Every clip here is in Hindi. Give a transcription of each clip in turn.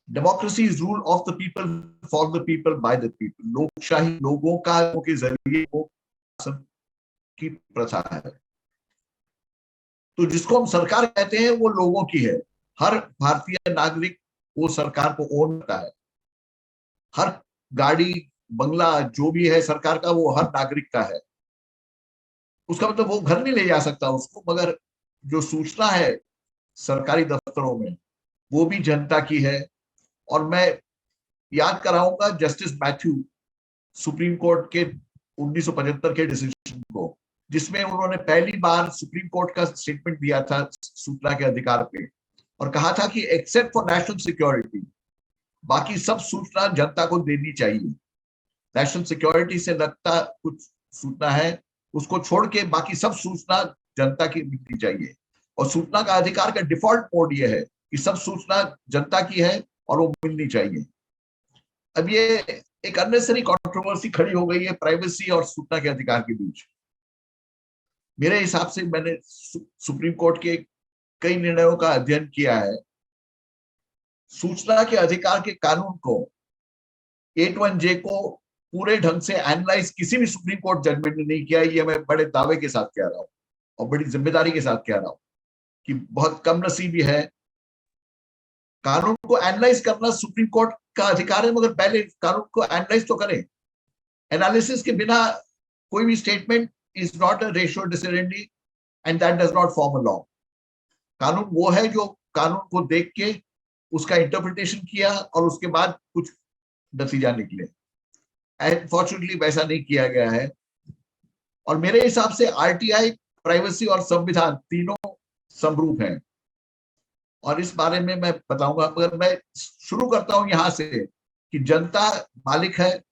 Democracy is rule of the people for the people by the people. लोकशाही लोगों का के जरिए वो की प्रथा है। तो जिसको हम सरकार कहते हैं वो लोगों की है। हर भारतीय नागरिक वो सरकार को ओन करता है। हर गाड़ी बंगला जो भी है सरकार का वो हर नागरिक का है। उसका मतलब वो घर नहीं ले जा सकता उसको, मगर जो सूचना है सरकारी दफ्तरों में वो भी जनता की है। और मैं याद कराऊंगा जस्टिस मैथ्यू सुप्रीम कोर्ट के 1975 के डिसीजन को, जिसमें उन्होंने पहली बार सुप्रीम कोर्ट का स्टेटमेंट दिया था सूचना के अधिकार पे, और कहा था कि एक्सेप्ट फॉर नेशनल सिक्योरिटी बाकी सब सूचना जनता को देनी चाहिए। नेशनल सिक्योरिटी से लगता कुछ सूचना है उसको छोड़ के बाकी सब सूचना जनता की मिलनी चाहिए। और सूचना का अधिकार का डिफॉल्ट मोड ये है कि सब सूचना जनता की है और वो मिलनी चाहिए। अब ये एक अननेसेसरी कंट्रोवर्सी खड़ी हो गई है प्राइवेसी और सूचना के अधिकार के बीच। मेरे हिसाब से मैंने सुप्रीम कोर्ट के कई निर्णयों का अध्ययन किया है। सूचना के अधिकार के कानून को 81J को पूरे ढंग से एनालाइज किसी भी सुप्रीम कोर्ट जजमेंट ने नहीं किया। ये मैं बड़े दावे के साथ कह रहा हूं और बड़ी जिम्मेदारी के साथ कह रहा हूं कि बहुत कम नसीबी है। कानून को एनालाइज करना सुप्रीम कोर्ट का अधिकार है, मगर पहले कानून को एनालाइज तो करें। एनालिसिस के बिना कोई भी statement is not a ratio decidendi and that does not form a law. कानून वो है जो कानून को देख के उसका इंटरप्रिटेशन किया और उसके बाद कुछ नतीजा निकले। अनफॉर्चुनेटली वैसा नहीं किया गया है। और मेरे हिसाब से आरटीआई, प्राइवेसी और संविधान तीनों समरूप हैं, और इस बारे में मैं बताऊंगा। मगर मैं शुरू करता हूं यहां से कि जनता मालिक है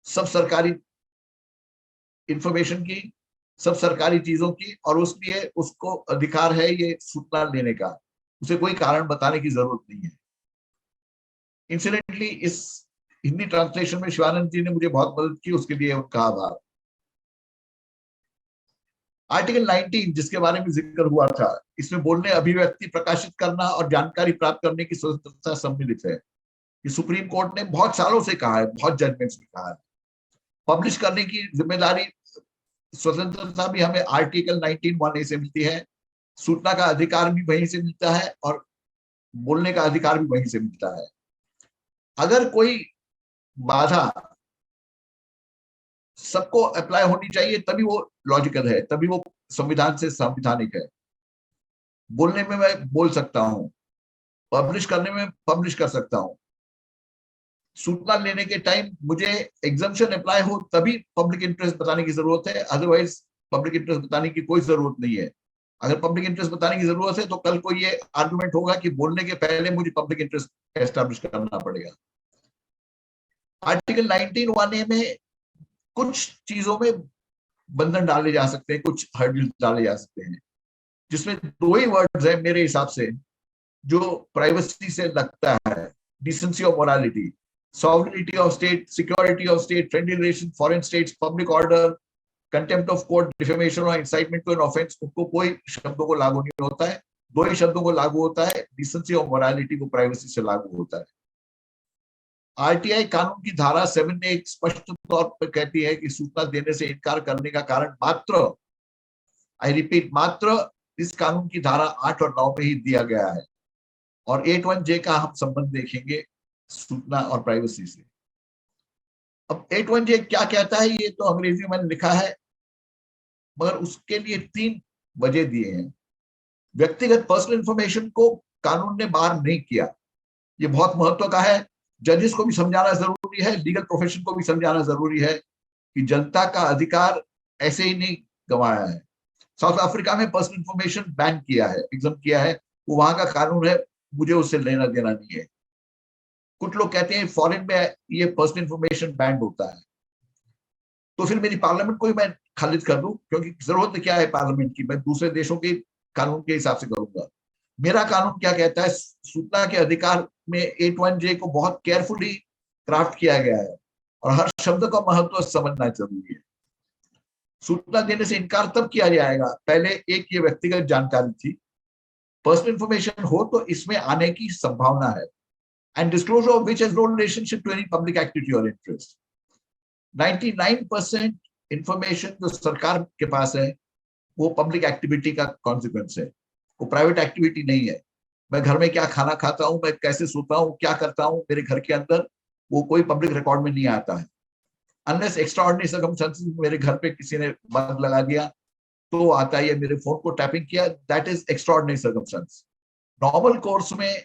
सब सरकारी इंफॉर्मेशन की, सब सरकारी चीजों की, और उसलिए उसको अधिकार है ये सूचना लेने का। उसे कोई कारण बताने की जरूरत नहीं है। इंसिडेंटली इस हिंदी ट्रांसलेशन में शिवानंद जी ने मुझे बहुत मदद की, उसके लिए उनका आभार। आर्टिकल 19 जिसके बारे में जिक्र हुआ था, इसमें बोलने, अभिव्यक्ति प्रकाशित करना और जानकारी प्राप्त करने की स्वतंत्रता सम्मिलित है। ये सुप्रीम कोर्ट ने बहुत सालों से कहा है, बहुत जजमेंट्स में कहा है। पब्लिश करने की जिम्मेदारी, स्वतंत्रता भी हमें आर्टिकल 19(1)(a) से मिलती है। सूचना का अधिकार भी वहीं से मिलता है और बोलने का अधिकार भी वहीं से मिलता है। अगर कोई बाधा सबको अप्लाई होनी चाहिए तभी वो लॉजिकल है, तभी वो संविधान से संवैधानिक है। बोलने में मैं बोल सकता हूं, पब्लिश करने में पब्लिश कर सकता हूं। सूचना लेने के टाइम मुझे एग्जम्पशन अप्लाई हो तभी पब्लिक इंटरेस्ट बताने की जरूरत है, अदरवाइज पब्लिक इंटरेस्ट बताने की कोई जरूरत नहीं है। अगर पब्लिक इंटरेस्ट बताने की जरूरत है तो कल को ये आर्गुमेंट होगा कि बोलने के पहले मुझे पब्लिक इंटरेस्ट एस्टैब्लिश करना पड़ेगा। आर्टिकल 19(1)(a) में कुछ चीजों में बंधन डाले जा सकते हैं, कुछ हर्डल डाले जा सकते हैं, जिसमें दो ही वर्ड्स है मेरे हिसाब से जो प्राइवेसी से लगता है: डिसेंसी और morality. Sovereignty of state, security of state, friendly relation, foreign states, public order, contempt of court, defamation और इंसाइटमेंट टू एन ऑफेंस, उनको कोई शब्दों को लागू नहीं होता है। दो ही शब्दों को लागू होता है, डिसेंसी और मोरालिटी को प्राइवेसी से लागू होता है। आरटीआई कानून की धारा 7 स्पष्ट तौर पर कहती है कि सूचना देने से इनकार करने का कारण मात्र, आई रिपीट, मात्र इस कानून की धारा 8 और 9 में ही दिया गया है। और 81J का हम संबंध देखेंगे सूचना और प्राइवेसी से। अब 81J क्या कहता है ये तो अंग्रेजी में लिखा है, मगर उसके लिए 3 वजह दिए हैं। व्यक्तिगत पर्सनल इंफॉर्मेशन को कानून ने बाहर नहीं किया, ये बहुत महत्व का है। जजेस को भी समझाना जरूरी है, लीगल प्रोफेशन को भी समझाना जरूरी है कि जनता का अधिकार ऐसे ही नहीं गंवाया है। साउथ अफ्रीका में पर्सनल इंफॉर्मेशन बैन किया है, एग्जाम किया है, वो वहां का कानून है, मुझे उससे लेना देना नहीं है। कुछ लोग कहते हैं फॉरेन में ये पर्सनल इंफॉर्मेशन बैन होता है, तो फिर मेरी पार्लियामेंट को ही मैं खारिज कर दूं, क्योंकि जरूरत क्या है पार्लियामेंट की, मैं दूसरे देशों के कानून के हिसाब से करूंगा। मेरा कानून क्या कहता है? सूचना के अधिकार में 81J को बहुत केयरफुली क्राफ्ट किया गया है और हर शब्द का महत्व समझना जरूरी है। सूचना देने से इनकार तब किया जाएगा, पहले एक ये व्यक्तिगत जानकारी थी, पर्सनल इंफॉर्मेशन हो तो इसमें आने की संभावना है, and disclosure of which has no relationship to any public activity or interest. 99% information जो सरकार के पास है वो पब्लिक एक्टिविटी का कॉन्सिक्वेंस है, वो प्राइवेट एक्टिविटी नहीं है। मैं घर में क्या खाना खाता हूं, मैं कैसे सोता हूं, क्या करता हूं मेरे घर के अंदर, वो कोई पब्लिक रिकॉर्ड में नहीं आता है। अनलेस एक्स्ट्राऑर्डिनरी सर्कमस्टेंसेस, मेरे घर पे किसी ने बंद लगा दिया तो आता है, या मेरे फोन को टैपिंग किया, that is extraordinary circumstance. Normal course में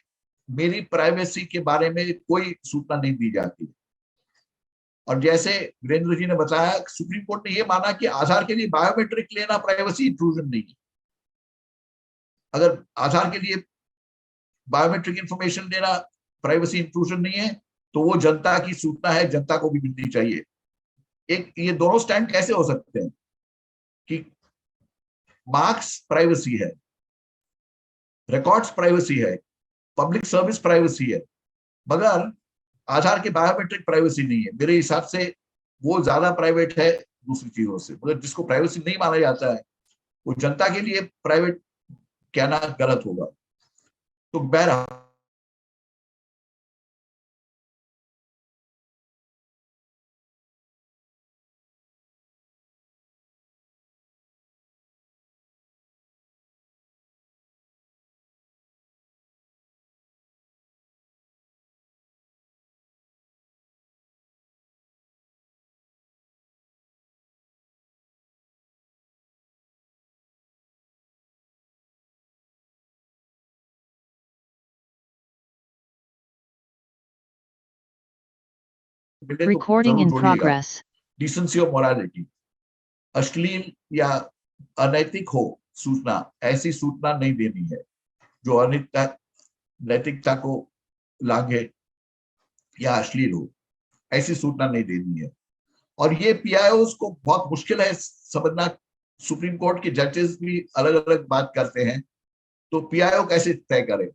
मेरी प्राइवेसी के बारे में कोई सूचना नहीं दी जाती। और जैसे वीरेंद्र जी ने बताया, सुप्रीम कोर्ट ने यह माना कि आधार के लिए बायोमेट्रिक लेना प्राइवेसी इंट्रूजन नहीं है। अगर आधार के लिए बायोमेट्रिक इंफॉर्मेशन लेना प्राइवेसी इंट्रूजन नहीं है तो वो जनता की सूचना है, जनता को भी मिलनी चाहिए। एक ये दोनों स्टैंड कैसे हो सकते हैं कि मार्क्स प्राइवेसी है, रिकॉर्ड्स प्राइवेसी है, पब्लिक सर्विस प्राइवेसी है, मगर आधार की बायोमेट्रिक प्राइवेसी नहीं है। मेरे हिसाब से वो ज्यादा प्राइवेट है दूसरी चीजों से। मगर जिसको प्राइवेसी नहीं माना जाता है वो जनता के लिए प्राइवेट कहना गलत होगा। तो बहरहाल मिले तो Recording जरूर in जोड़िएगा। progress. Decency of morality, अश्लील या अनैतिक हो सूचना, ऐसी सूचना नहीं देनी है जो नैतिकता को लांघे या अश्लील हो, ऐसी सूचना नहीं देनी है। और ये पीआईओ को बहुत मुश्किल है समझना। सुप्रीम कोर्ट के जजेस भी अलग अलग बात करते हैं, तो पीआईओ कैसे तय करे,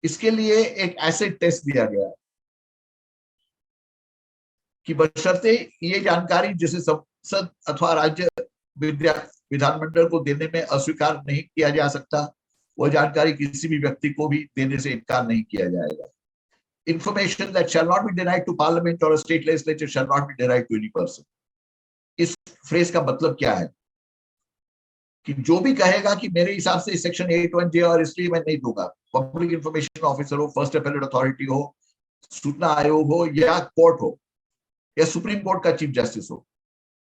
इसके लिए एक एसिड टेस्ट दिया गया कि बशर्ते ये जानकारी जिसे संसद अथवा राज्य विधानमंडल को देने में अस्वीकार नहीं किया जा सकता, वह जानकारी किसी भी व्यक्ति को भी देने से इनकार नहीं किया जाएगा। Information that shall not be denied to parliament or a state legislature shall not be denied to any person. इस फ्रेज का मतलब क्या है कि जो भी कहेगा कि मेरे हिसाब से सेक्शन 81J और इसलिए मैं नहीं दूंगा, पब्लिक इंफॉर्मेशन ऑफिसर हो, फर्स्ट अपेलेट अथॉरिटी हो, सूचना आयोग हो, या कोर्ट हो, या सुप्रीम कोर्ट का चीफ जस्टिस हो,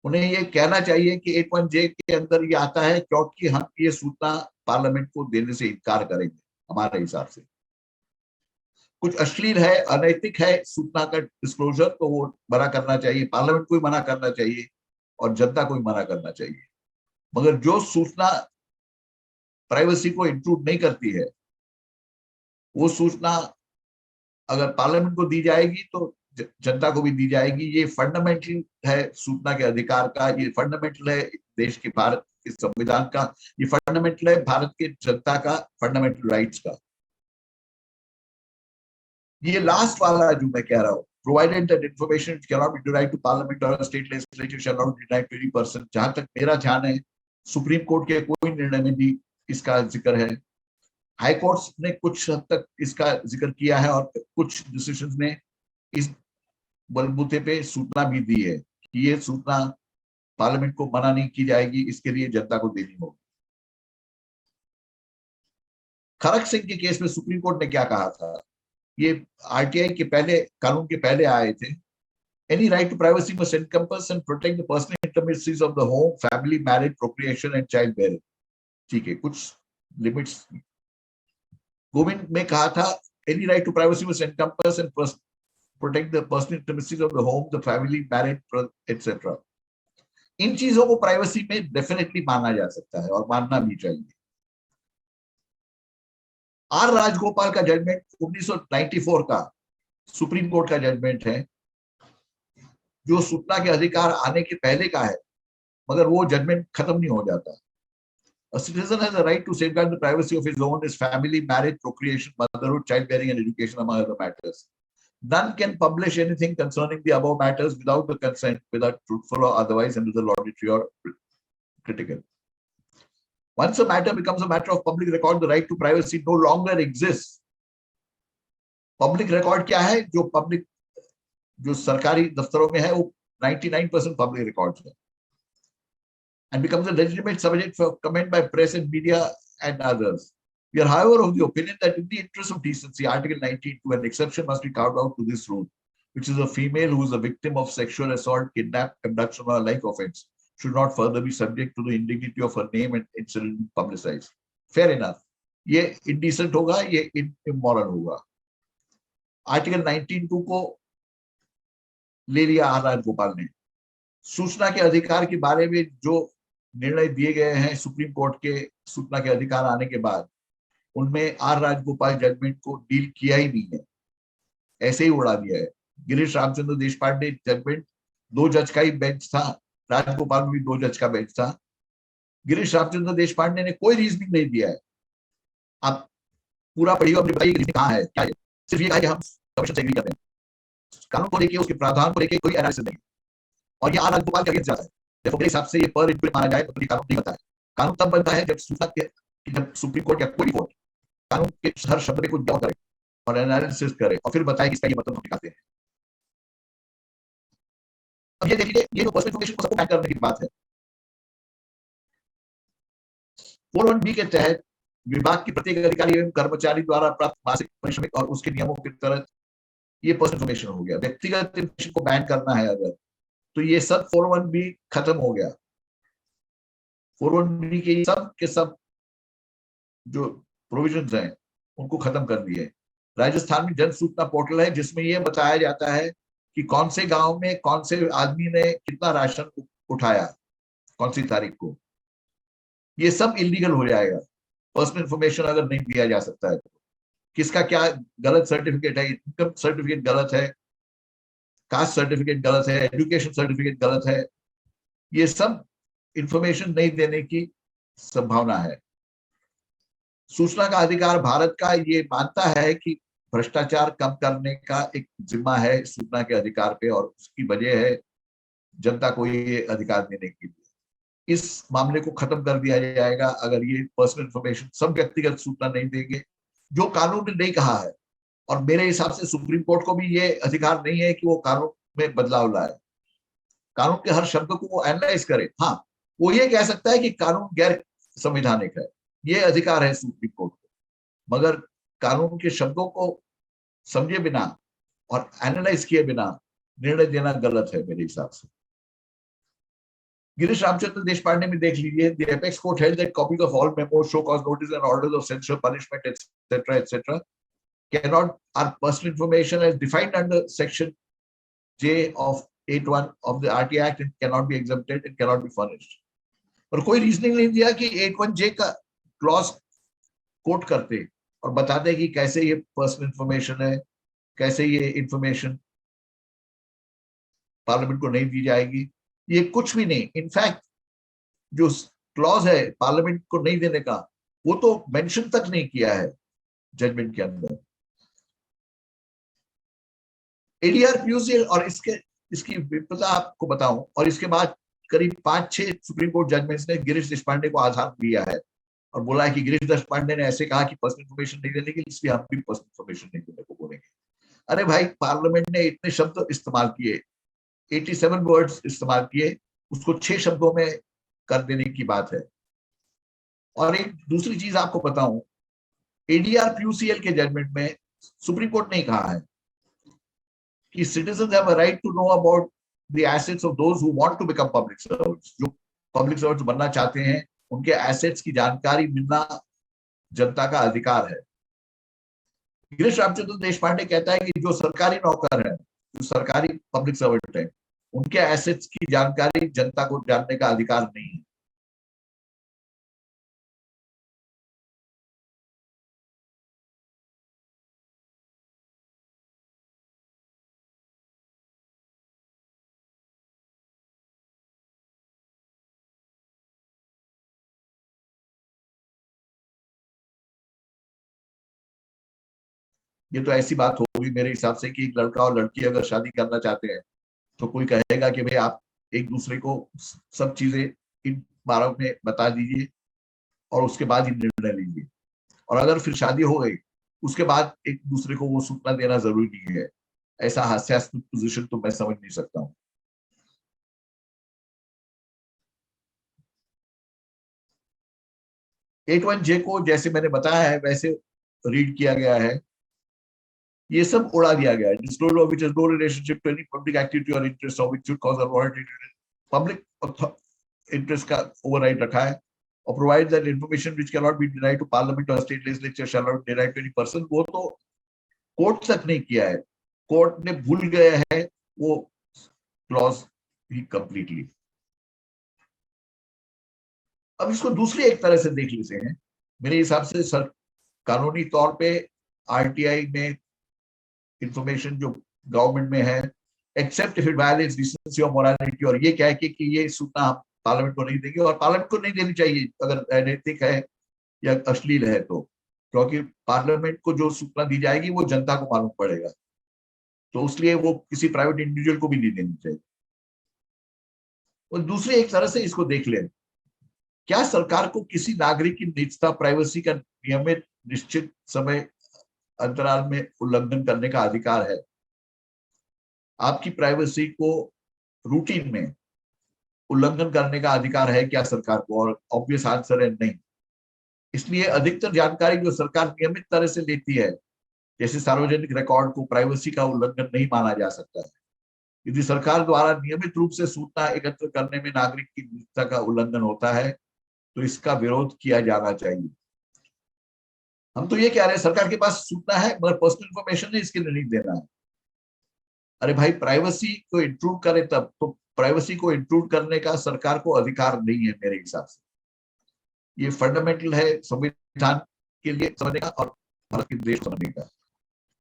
उन्हें ये कहना चाहिए कि 81J के अंदर ये आता है क्योंकि हम ये सूचना पार्लियामेंट को देने से इनकार करेंगे। हमारे हिसाब से कुछ अश्लील है, अनैतिक है सूचना का डिस्क्लोजर, तो वो मना करना चाहिए, पार्लियामेंट को भी मना करना चाहिए और जनता को भी मना करना चाहिए। मगर जो सूचना प्राइवेसी को इंक्लूड नहीं करती है, वो सूचना अगर पार्लियामेंट को दी जाएगी तो जनता को भी दी जाएगी। ये फंडामेंटल है सूचना के अधिकार का, ये फंडामेंटल है देश के, भारत के संविधान का, ये फंडामेंटल है भारत के जनता का फंडामेंटल राइट्स का। ये लास्ट वाला जो मैं कह रहा हूं, provided that information cannot be denied to parliament or a state legislature shall not be denied to any person, जहां तक मेरा ध्यान है सुप्रीम कोर्ट के कोई निर्णय में भी इसका जिक्र है। हाई कोर्ट्स ने कुछ हद तक इसका जिक्र किया है और कुछ डिसीजंस ने इस बलबूते पे सूचना भी दी है कि ये सूचना पार्लियामेंट को मना नहीं की जाएगी, इसके लिए जनता को देनी होगी। खरक सिंह के केस में सुप्रीम कोर्ट ने क्या कहा था, ये आरटीआई के पहले, कानून के पहले आए थे। Any right to privacy must encompass and protect the personal intimacies of the home, family, marriage, procreation and childbearing. ठीक है, कुछ लिमिट्स गोविंद में कहा था, any right to privacy must encompass and protect the personal intimacies of the home, the family, marriage, etc. इन चीजों को प्राइवेसी में डेफिनेटली माना जा सकता है और मानना भी चाहिए। आर राजगोपाल का जजमेंट 1994 का सुप्रीम कोर्ट का जजमेंट है, जो सूचना के अधिकार आने के पहले का है, मगर वो जजमेंट खत्म नहीं हो जाता। A citizen has a right to safeguard the privacy of his own, his family, marriage, procreation, motherhood, childbearing, and education, among other matters. None can publish anything concerning the above matters without the consent, whether truthful or otherwise, under the laudatory or critical. Once a matter becomes a matter of public record, the right to privacy no longer exists. Public record क्या है? जो पब्लिक, जो सरकारी दफ्तरों में है, वो 99% पब्लिक रिकॉर्ड है, and becomes a legitimate subject for comment by press and media and others. We are, however, of the opinion that in the interest of decency, Article 19, an exception must be carved out to this rule, which is a female who is a victim of sexual assault, kidnap, abduction, or like offense should not further be subject to the indignity of her name and incident publicized. Fair enough. ये indecent होगा, ये immoral होगा. आर्टिकल 19(2) को ले लिया आर राजगोपाल ने. सूचना के अधिकार के बारे में जो निर्णय दिए गए हैं सुप्रीम कोर्ट के सूचना के अधिकार आने के बाद, उनमें आर राजगोपाल जजमेंट को डील किया ही नहीं है, ऐसे ही उड़ा दिया है. गिरीश रामचंद्र देशपांडे जजमेंट 2 जज का ही बेंच था, राजगोपाल में भी 2 जज का बेंच था. गिरीश रामचंद्र देशपांडे ने कोई रीजनिंग नहीं दिया है. आप पूरा पढ़िए, अपनी बताइए रीजनिंग कहाँ है, क्या है. सिर्फ ये कहा कि हम कमीशन से एग्री करते हैं, कानून को लेके, उसके प्रावधान को लेके कोई एनालिसिस नहीं. और ये आर राजगोपाल के अगेंस्ट जाता है. देखो मेरे हिसाब से ये पर इंक्वायरी माना जाए तो कानून नहीं बनता है. कानून तब बनता है जब सूचना के, जब सुप्रीम कोर्ट या कोई कोर्ट कानून के हर शब्द को गौर करे और एनालिसिस करे और फिर बताए कि इसका ये मतलब निकालते हैं. अब ये देखिए, ये जो पर्सनल इन्फॉर्मेशन को सबको बैन करने की बात है. 4(1)B के तहत विभाग के प्रत्येक अधिकारी एवं कर्मचारी द्वारा प्राप्त मासिक पारिश्रमिक और उसके नियमों के तहत ये पर्सनल इन्फॉर्मेशन हो गया. व्यक्तिगत इन्फॉर्मेशन को बैन करना है अगर, तो ये सब 4(1)B खत्म हो गया. 4(1)B के सब जो प्रोविजंस हैं उनको खत्म कर दिए. राजस्थान में जन सूचना पोर्टल है जिसमें यह बताया जाता है कि कौन से गांव में कौन से आदमी ने कितना राशन उठाया, कौन सी तारीख को. ये सब इलीगल हो जाएगा पर्सनल इंफॉर्मेशन अगर नहीं दिया जा सकता है. किसका क्या गलत सर्टिफिकेट है, इनकम सर्टिफिकेट गलत है, कास्ट सर्टिफिकेट गलत है, एजुकेशन सर्टिफिकेट गलत है, ये सब इंफॉर्मेशन नहीं देने की संभावना है. सूचना का अधिकार भारत का ये मानता है कि भ्रष्टाचार कम करने का एक जिम्मा है सूचना के अधिकार पे, और उसकी वजह है जनता को ये अधिकार देने के लिए. इस मामले को खत्म कर दिया जाएगा अगर ये पर्सनल इंफॉर्मेशन सब व्यक्तिगत सूचना नहीं देंगे, जो कानून ने नहीं कहा है. और मेरे हिसाब से सुप्रीम कोर्ट को भी ये अधिकार नहीं है कि वो कानून में बदलाव लाए, कानून के हर शब्द को वो एनालाइज करे. हाँ, वो ये कह सकता है कि कानून गैर संवैधानिक है, ये अधिकार है सुप्रीम कोर्ट को, मगर कानून के शब्दों को समझे बिना और एनालाइज किए बिना निर्णय देना गलत है मेरे हिसाब से. गिरीश रामचंद्र देशपांडे में देख लीजिए, the apex court held that copies of all memos, show cause notice and orders of censure, punishment, etc. cannot, are personal information as defined under section J of 8(1) of the RT Act and cannot be exempted and cannot be furnished. और कोई रीजनिंग नहीं दिया कि 8(1)J का क्लॉज कोट करते और बताते कि कैसे ये पर्सनल इंफॉर्मेशन है, कैसे ये इंफॉर्मेशन पार्लियामेंट को नहीं दी जाएगी. ये कुछ भी नहीं. इनफैक्ट जो क्लॉज है पार्लियामेंट को नहीं देने का, वो तो मेंशन तक नहीं किया है जजमेंट के अंदर. एडीआर पीयूसी और इसकी विफलता आपको बताऊं, और इसके बाद करीब 5-6 सुप्रीम कोर्ट जजमेंट्स ने गिरीश देशपांडे को आधार दिया है और बोला है कि गिरीश देशपांडे ने ऐसे कहा कि पर्सनल इंफॉर्मेशन नहीं देने के लिए, इसलिए हम भी पर्सनल इंफॉर्मेशन नहीं देने को बोलेंगे. अरे भाई, पार्लियामेंट ने इतने शब्द इस्तेमाल किए, 87 वर्ड्स इस्तेमाल किए, उसको 6 शब्दों में कर देने की बात है. और एक दूसरी चीज आपको बताऊं, एडीआर पीयूसीएल के जजमेंट में सुप्रीम कोर्ट ने कहा है कि citizens have a right to know about the assets of those who want to become public servants. जो पब्लिक सर्वेंट्स बनना चाहते हैं उनके एसेट्स की जानकारी मिलना जनता का अधिकार है. गिरीश रामचंद्र देशपांडे कहता है कि जो सरकारी नौकर है, जो सरकारी पब्लिक सर्वेंट है, उनके एसेट्स की जानकारी जनता को जानने का अधिकार नहीं है. ये तो ऐसी बात होगी मेरे हिसाब से कि एक लड़का और लड़की अगर शादी करना चाहते हैं तो कोई कहेगा कि भाई आप एक दूसरे को सब चीजें इन बारों में बता दीजिए और उसके बाद ही निर्णय लीजिए. और अगर फिर शादी हो गई उसके बाद एक दूसरे को वो सूचना देना जरूरी नहीं है। ऐसा हास्यास्पद पोजीशन तो मैं समझ नहीं सकता हूँ। H1J को जैसे मैंने बताया है वैसे रीड किया गया है, ये सब उड़ा दिया गया है। Disclosure of which has no relationship to any public activity or interest of which should cause a vulnerability public interest का override रखा है, और provide that information which cannot be denied to parliament or state legislature shall not be denied to any person। वो तो कोर्ट तक नहीं किया है, कोर्ट ने भूल गया है वो क्लॉज ही कंप्लीटली। अब इसको दूसरी एक तरह से देख लेते हैं। मेरे हिसाब से सर कानूनी तौर पे आरटीआई में इंफॉर्मेशन जो गवर्नमेंट में है, except if it violates decency और मोरालिटी, और ये कह के कि ये सूचना हम पार्लियामेंट को नहीं देंगे, और पार्लियामेंट को नहीं देनी चाहिए अगर अनैतिक है या अश्लील है तो, क्योंकि पार्लियामेंट को जो सूचना दी जाएगी वो जनता को मालूम पड़ेगा, तो इसलिए वो किसी प्राइवेट इंडिविजुअल को भी नहीं देनी चाहिए। और दूसरी एक तरह से इसको देख लें, क्या सरकार को किसी नागरिक की निजता प्राइवेसी का नियमित निश्चित समय अंतराल में उल्लंघन करने का अधिकार है? आपकी प्राइवेसी को रूटीन में उल्लंघन करने का अधिकार है क्या सरकार को? और ऑब्वियस आंसर है नहीं। इसलिए अधिकतर जानकारी जो सरकार नियमित तरह से लेती है, जैसे सार्वजनिक रिकॉर्ड को प्राइवेसी का उल्लंघन नहीं माना जा सकता है। यदि सरकार द्वारा नियमित रूप से सूचना एकत्र करने में नागरिक की निजता का उल्लंघन होता है तो इसका विरोध किया जाना चाहिए। हम तो ये कह रहे हैं सरकार के पास सूचना है मगर पर्सनल इंफॉर्मेशन है, इसके लिए नहीं देना है। अरे भाई, प्राइवेसी को इंट्रूड करे तब तो, प्राइवेसी को इंट्रूड करने का सरकार को अधिकार नहीं है मेरे हिसाब से। ये फंडामेंटल है संविधान के लिए समझने का और भारत के देश समझने का।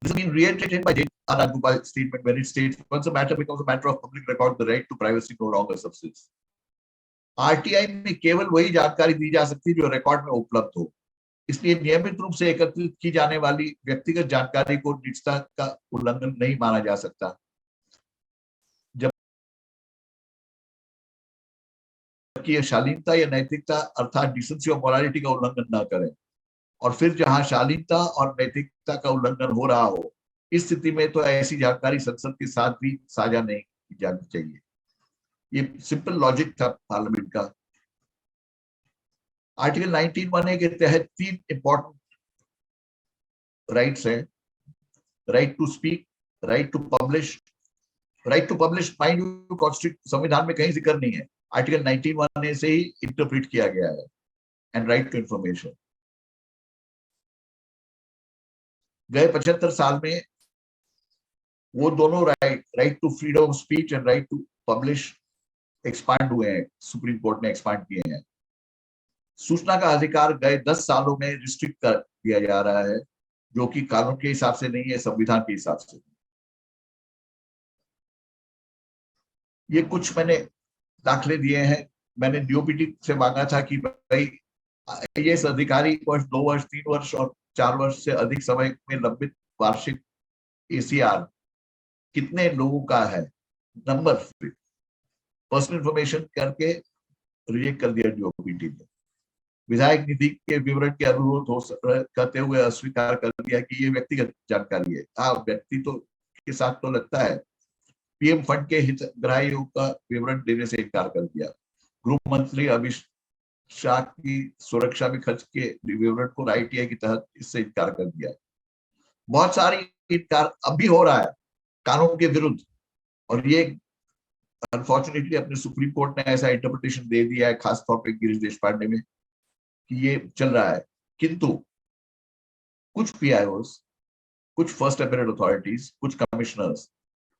This has been reiterated by J. R. Rajagopal's statement when it states, once a matter becomes a matter of public record, the right to privacy no longer subsists। RTI में केवल वही जानकारी दी जा सकती है जो रिकॉर्ड में उपलब्ध हो, इसलिए नियमित रूप से एकत्रित की जाने वाली व्यक्तिगत जानकारी को निजता का उल्लंघन नहीं माना जा सकता, जबकि यह शालीनता या नैतिकता अर्थात डिसेंसी और मोरालिटी का उल्लंघन न करें। और फिर जहां शालीनता और नैतिकता का उल्लंघन हो रहा हो, इस स्थिति में तो ऐसी जानकारी संसद के साथ भी साझा नहीं की जानी चाहिए। ये सिंपल लॉजिक था पार्लियामेंट का। आर्टिकल 19(1)(a) के तहत 3 इंपॉर्टेंट राइट्स हैं: right to speak, right to publish. Right to publish mind you constitution संविधान में कहीं जिक्र नहीं है, आर्टिकल 19(1)(a) से ही इंटरप्रेट किया गया है। And right to information. गए 75 साल में वो दोनों right to freedom of speech and right to publish expand हुए हैं, सुप्रीम कोर्ट ने एक्सपांड किए हैं। सूचना का अधिकार गए 10 सालों में रिस्ट्रिक्ट कर दिया जा रहा है, जो कि कानून के हिसाब से नहीं है, संविधान के हिसाब से। ये कुछ मैंने दाखिले दिए हैं। मैंने डीओपीटी से मांगा था कि भाई आईएएस अधिकारी वर्ष 2 वर्ष 3 वर्ष और 4 वर्ष से अधिक समय में लंबित वार्षिक एसीआर कितने लोगों का है, नंबर पर्सनल इंफॉर्मेशन करके रिजेक्ट कर दिया डीओपीटी ने। विधायक निधि के विवरण के अनुरोध हो करते हुए अस्वीकार कर दिया कि ये व्यक्तिगत जानकारी है। हाँ, व्यक्ति तो के साथ तो लगता है। पीएम फंड के हितग्राहियों का विवरण देने से इनकार कर दिया। गृह मंत्री अमित शाह की सुरक्षा में खर्च के विवरण को आईटीआई के तहत इससे इनकार कर दिया। बहुत सारी इनकार अभी हो रहा है कानून के विरुद्ध, और ये अनफॉर्चुनेटली अपने सुप्रीम कोर्ट ने ऐसा इंटरप्रिटेशन दे दिया है, खासतौर पर गिरीश देशपांडे में, कि ये चल रहा है। किंतु कुछ पीआईओस, कुछ फर्स्ट अपेरेंट अथॉरिटीज, कुछ कमिश्नर्स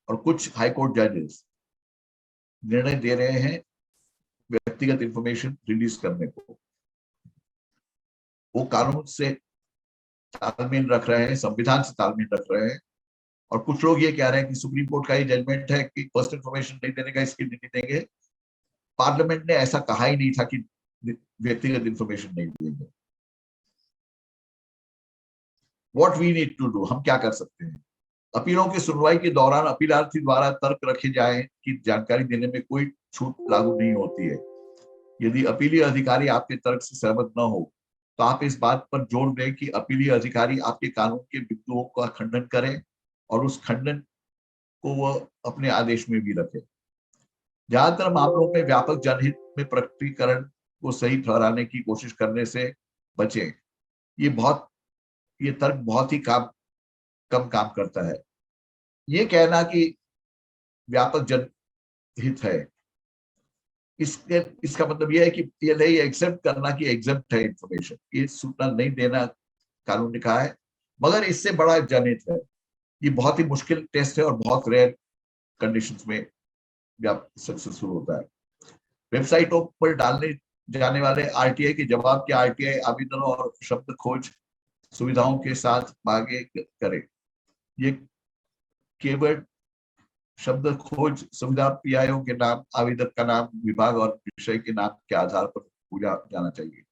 और कुछ हाईकोर्ट जजेस निर्णय दे रहे हैं व्यक्तिगत इंफॉर्मेशन रिलीज करने को। वो कानून से तालमेल रख रहे हैं, संविधान से तालमेल रख रहे हैं। और कुछ लोग ये कह रहे हैं कि सुप्रीम कोर्ट का ये जजमेंट है कि फर्स्ट इंफॉर्मेशन नहीं देने का, इसके नहीं देंगे। पार्लियामेंट ने ऐसा कहा ही नहीं था कि व्यक्तिगत इंफॉर्मेशन नहीं देंगे। What we need to do, हम क्या कर सकते हैं? अपीलों की सुनवाई के दौरान अपीलार्थी द्वारा तर्क रखे जाए कि जानकारी देने में कोई छूट लागू नहीं होती है। यदि अपीलीय अधिकारी आपके तर्क से सहमत न हो तो आप इस बात पर जोर दें कि अपीलीय अधिकारी आपके कानून के बिंदुओं का खंडन करें और उस खंडन को वह अपने आदेश में भी रखे। ज्यादातर मामलों में व्यापक जनहित में प्रकटीकरण को सही ठहराने की कोशिश करने से बचें। ये तर्क बहुत ही कम काम करता है। ये कहना कि व्यापक जनहित है, इसका मतलब यह है कि ये नहीं एक्सेप्ट करना कि एग्जेप्ट है इंफॉर्मेशन, ये सूचना नहीं देना कानून ने कहा है, मगर इससे बड़ा जनहित है। ये बहुत ही मुश्किल टेस्ट है और बहुत रेयर कंडीशंस में सक्सेसफुल होता है। वेबसाइटों पर डालने जाने वाले आरटीआई के जवाब के आरटीआई आवेदनों और शब्द खोज सुविधाओं के साथ आगे करें। ये कीवर्ड शब्द खोज सुविधा पीआईओ के नाम, आवेदक का नाम, विभाग और विषय के नाम के आधार पर पूछा जाना चाहिए।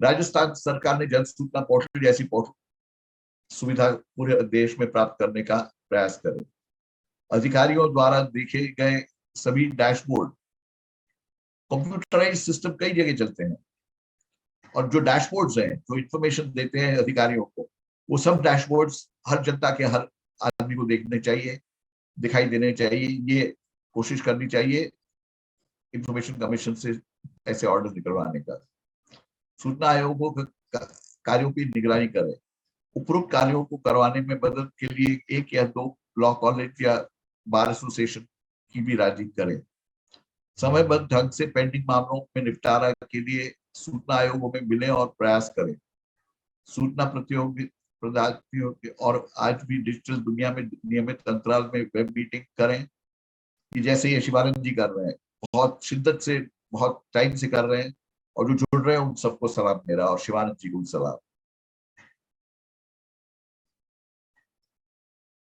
राजस्थान सरकार ने जन सूचना पोर्टल जैसी पोर्टल सुविधा पूरे देश में प्राप्त करने का प्रयास करें। अधिकारियों द्वारा देखे गए सभी डैशबोर्ड, कंप्यूटराइज सिस्टम कई जगह चलते हैं, और जो डैशबोर्ड्स हैं जो इंफॉर्मेशन देते हैं अधिकारियों को, वो सब डैशबोर्ड्स हर जनता के, हर आदमी को देखने चाहिए, दिखाई देने चाहिए। ये कोशिश करनी चाहिए इंफॉर्मेशन कमीशन से ऐसे ऑर्डर निकलवाने का। सूचना आयोगों के कार्यों की निगरानी करें। उपरोक्त कार्यों को करवाने में मदद के लिए 1 या 2 लॉ कॉलेज या बार एसोसिएशन की भी राजी करें। समयबद्ध ढंग से पेंडिंग मामलों में निपटारा के लिए सूचना आयोगों में मिलें और प्रयास करें। सूचना प्रदाताओं और आज भी डिजिटल दुनिया में नियमित अंतराल में वेब मीटिंग करें, कि जैसे ये शिवानंद जी कर रहे हैं, बहुत शिद्दत से, बहुत टाइम से कर रहे हैं, और जो जुड़ रहे हैं उन सबको सलाम मेरा, और शिवानंद जी को सलाम।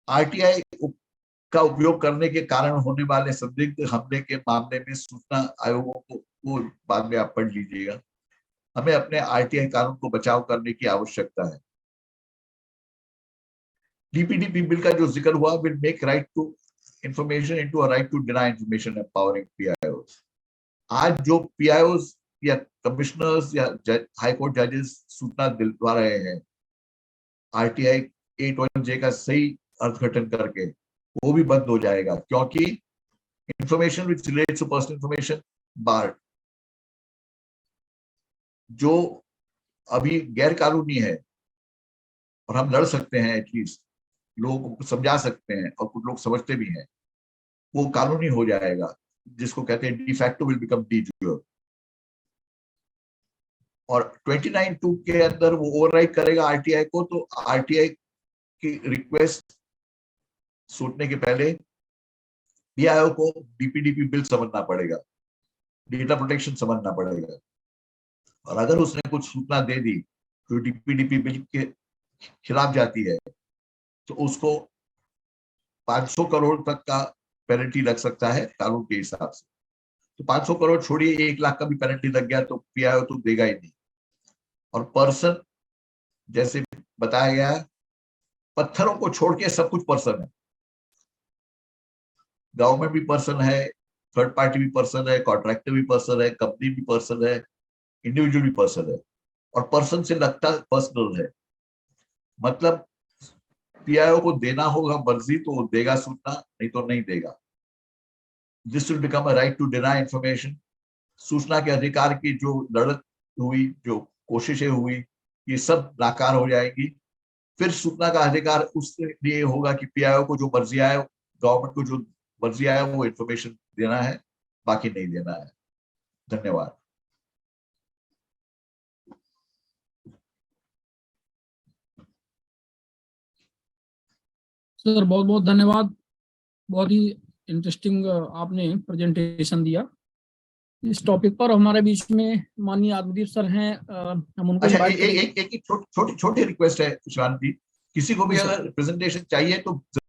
आरटीआई का उपयोग करने के कारण होने वाले संदिग्ध हमले के मामले में सूचना आयोगों को बाद में आप पढ़ लीजिएगा। हमें अपने आरटीआई कानून को बचाव करने की आवश्यकता है। डीपीडीपी बिल का जो जिक्र हुआ, will make right to information into a right to deny information, empowering PIOs. आज जो पीआईओज या कमिश्नर्स या हाई कोर्ट जजेस सूचना दिलवा रहे हैं आरटीआई 81J का सही अर्थघटन करके, वो भी बंद हो जाएगा, क्योंकि information which relates to personal information बार जो अभी गैर कानूनी है, और हम लड़ सकते हैं, एटलीस्ट लोग समझा सकते हैं, और कुछ लोग समझते भी हैं, वो कानूनी हो जाएगा, जिसको कहते हैं डिफैक्टो विल बिकम डी ज्यूर। और 29(2) के अंदर वो ओवरराइड करेगा आरटीआई को, तो आरटीआई की रिक्वेस्ट सूटने के पहले पीआईओ को डीपीडीपी बिल समझना पड़ेगा, डेटा प्रोटेक्शन समझना पड़ेगा, और अगर उसने कुछ सूचना दे दी जो डीपीडीपी बिल के खिलाफ जाती है, तो उसको 500 करोड़ तक का पेनल्टी लग सकता है कानून के हिसाब से। तो 500 करोड़ छोड़िए, 1 लाख का भी पेनल्टी लग गया तो पीआईओ तो देगा ही नहीं। और पर्सन, जैसे बताया गया, पत्थरों को छोड़ के सब कुछ पर्सन है। गवर्नमेंट भी पर्सन है, थर्ड पार्टी भी पर्सन है, कॉन्ट्रैक्टर भी पर्सन है, कंपनी भी पर्सन है, इंडिविजुअल भी पर्सन है, और पर्सन से लगता पर्सनल है। मतलब पीआईओ को देना होगा मर्जी तो वो देगा सूचना, नहीं तो नहीं देगा। This will become a right to deny information. सूचना के अधिकार की जो लड़त हुई, जो कोशिशें हुई, ये सब नाकार हो जाएगी। फिर सूचना का अधिकार उस लिए होगा कि पीआईओ को जो मर्जी आए, गवर्नमेंट को जो मर्जी आए, वो इंफॉर्मेशन देना है, बाकी नहीं देना है। धन्यवाद। सर बहुत बहुत धन्यवाद, बहुत ही इंटरेस्टिंग आपने प्रेजेंटेशन दिया इस टॉपिक पर। हमारे बीच में माननीय आत्मदीप सर हैं, हम उनको अच्छा, इनवाइट करेंगे। एक छोटी रिक्वेस्ट है शिवानंद जी, किसी को भी अगर प्रेजेंटेशन चाहिए तो